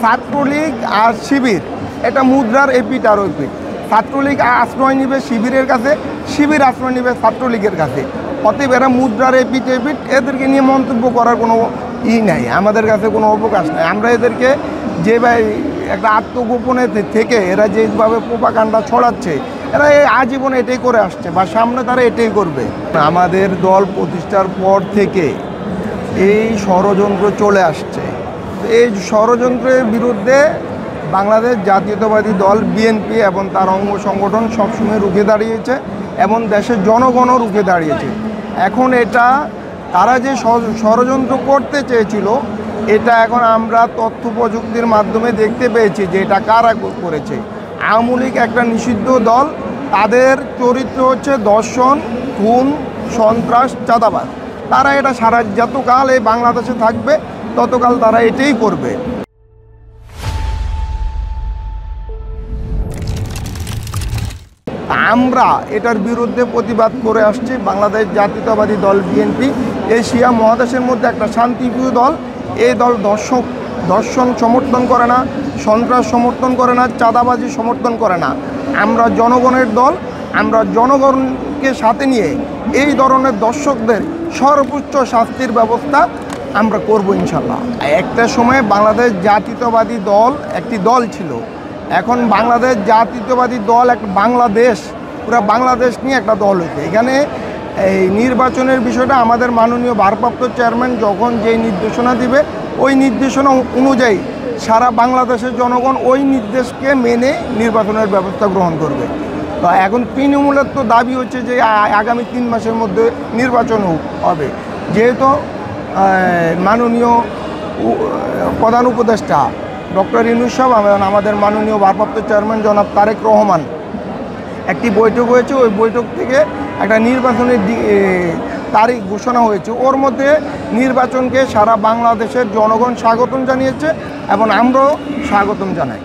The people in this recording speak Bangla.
ছাত্রলীগ আর শিবির এটা মুদ্রার এপিট আর ওপিট। ছাত্রলীগ আশ্রয় নিবে শিবিরের কাছে, শিবির আশ্রয় নিবে ছাত্রলীগের কাছে। অতএব এরা মুদ্রার এপিট এপিট, এদেরকে নিয়ে মন্তব্য করার কোনো নাই, আমাদের কাছে কোনো অবকাশ নাই। আমরা এদেরকে যেভাবে একটা আত্মগোপনে থেকে এরা যেভাবে প্রোপাগান্ডা ছড়াচ্ছে, এরা আজীবন এটাই করে আসছে বা সামনে তারা এটাই করবে। আমাদের দল প্রতিষ্ঠার পর থেকে এই ষড়যন্ত্র চলে আসছে। এই ষড়যন্ত্রের বিরুদ্ধে বাংলাদেশ জাতীয়তাবাদী দল বিএনপি এবং তার অঙ্গ সংগঠন সবসময় রুখে দাঁড়িয়েছে এবং দেশের জনগণও রুখে দাঁড়িয়েছে। এখন এটা তারা যে ষড়যন্ত্র করতে চেয়েছিল, এটা এখন আমরা তথ্য প্রযুক্তির মাধ্যমে দেখতে পেয়েছি যে এটা কারা করেছে। আওয়ামী লীগ একটা নিষিদ্ধ দল, তাদের চরিত্র হচ্ছে দর্শন, খুন, সন্ত্রাস, চাঁদাবাজ। তারা এটা সারা যতকাল এই বাংলাদেশে থাকবে ততকাল তারা এটাই করবে। আমরা এটার বিরুদ্ধে প্রতিবাদ করে আসছি। বাংলাদেশ জাতীয়তাবাদী দল বিএনপি এশিয়া মহাদেশের মধ্যে একটা শান্তিপ্রিয় দল। এই দল দর্শন সমর্থন করে না, সন্ত্রাস সমর্থন করে না, চাঁদাবাজি সমর্থন করে না। আমরা জনগণের দল, আমরা জনগণকে সাথে নিয়ে এই ধরনের দর্শকদের সর্বোচ্চ শাস্তির ব্যবস্থা আমরা করব ইনশাল্লাহ। একটা সময় বাংলাদেশ জাতীয়তাবাদী দল একটি দল ছিল, এখন বাংলাদেশ জাতীয়তাবাদী দল একটা বাংলাদেশ, পুরো বাংলাদেশ নিয়ে একটা দল হয়েছে। এখানে এই নির্বাচনের বিষয়টা আমাদের মাননীয় ভারপ্রাপ্ত চেয়ারম্যান যখন যেই নির্দেশনা দিবে, ওই নির্দেশনা অনুযায়ী সারা বাংলাদেশের জনগণ ওই নির্দেশকে মেনে নির্বাচনের ব্যবস্থা গ্রহণ করবে। তো এখন তৃণমূলের তো দাবি হচ্ছে যে আগামী 3 মাসের মধ্যে নির্বাচন হবে। যেহেতু মাননীয় প্রধান উপদেষ্টা ডক্টর ইউনূস সাহেব এবং আমাদের মাননীয় ভারপ্রাপ্ত চেয়ারম্যান জনাব তারেক রহমান একটি বৈঠক হয়েছে, ওই বৈঠক থেকে একটা নির্বাচনের তারিখ ঘোষণা হয়েছে। ওর মধ্যে নির্বাচনকে সারা বাংলাদেশের জনগণ স্বাগতম জানিয়েছে এবং আমরাও স্বাগতম জানাই।